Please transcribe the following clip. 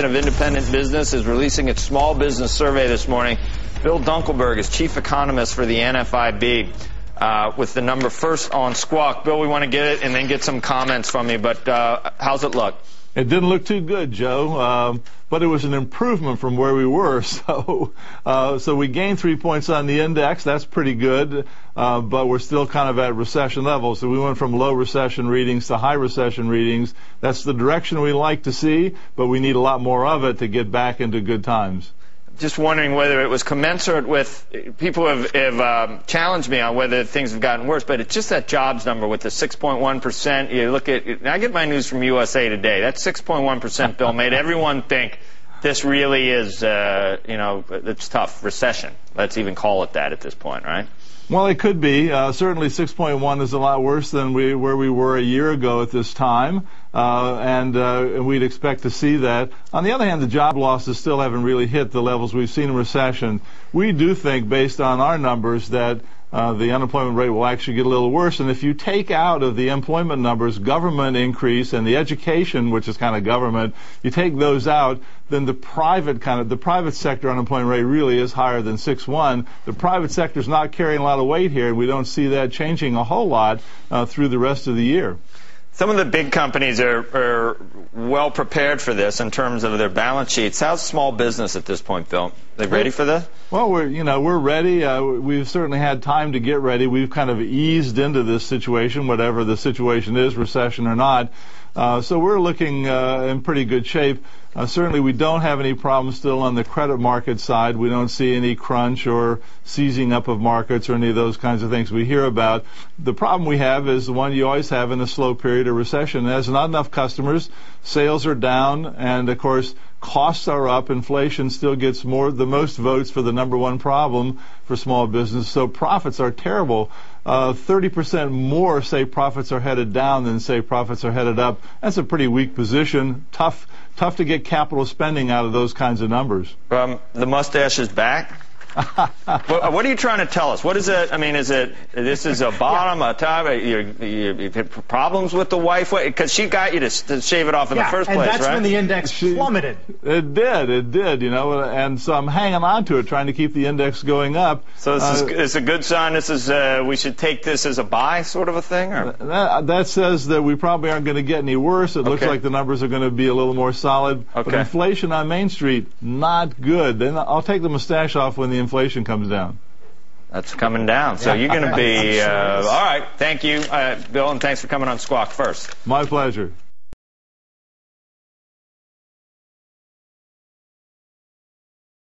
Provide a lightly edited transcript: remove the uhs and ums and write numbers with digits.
Association of Independent Business is releasing its small business survey this morning. Bill Dunkelberg is chief economist for the NFIB with the number first on Squawk. Bill, we want to get it and then get some comments from you, but how's it look? It didn't look too good, Joe, but it was an improvement from where we were. So we gained 3 points on the index. That's pretty good, but we're still kind of at recession levels. So we went from low recession readings to high recession readings. That's the direction we like to see, but we need a lot more of it to get back into good times. Just wondering whether it was commensurate with, people have challenged me on whether things have gotten worse, but it's just that jobs number with the 6.1%. You look at, I get my news from USA Today. That 6.1%, Bill, made everyone think this really is, it's tough. Recession. Let's even call it that at this point, right? Well, it could be. Certainly 6.1 is a lot worse than where we were a year ago at this time, and we'd expect to see that. On the other hand, the job losses still haven't really hit the levels we've seen in recession. We do think, based on our numbers, that the unemployment rate will actually get a little worse. And if you take out of the employment numbers government increase and the education, which is kind of government, you take those out, then the private sector unemployment rate really is higher than 6.1. The private sector is not carrying a lot of weight here, and we don't see that changing a whole lot through the rest of the year. Some of the big companies are well prepared for this in terms of their balance sheets. How's small business at this point, Bill? They ready for this? Well, we're ready. We've certainly had time to get ready. We've kind of eased into this situation, whatever the situation is, recession or not. So we're looking in pretty good shape. Certainly we don't have any problems still on the credit market side. We don't see any crunch or seizing up of markets or any of those kinds of things we hear about. The problem we have is the one you always have in a slow period of recession. There's not enough customers, sales are down, and of course costs are up. Inflation still gets the most votes for the number one problem for small business. So profits are terrible. 30% more say profits are headed down than say profits are headed up. That's a pretty weak position. Tough to get capital spending out of those kinds of numbers. The mustache is back. What are you trying to tell us? What is it? I mean, this is a bottom, a top? You had problems with the wife? Because she got you to shave it off in the first place, right? And that's when the index plummeted. It did, and so I'm hanging on to it, trying to keep the index going up. So this is a good sign. This is we should take this as a buy sort of a thing? Or? That says that we probably aren't going to get any worse. It looks like the numbers are going to be a little more solid. Okay. But inflation on Main Street, not good. Then I'll take the mustache off when the inflation comes down. That's coming down. So you're going to be all right. Thank you, Bill, and thanks for coming on Squawk First. My pleasure.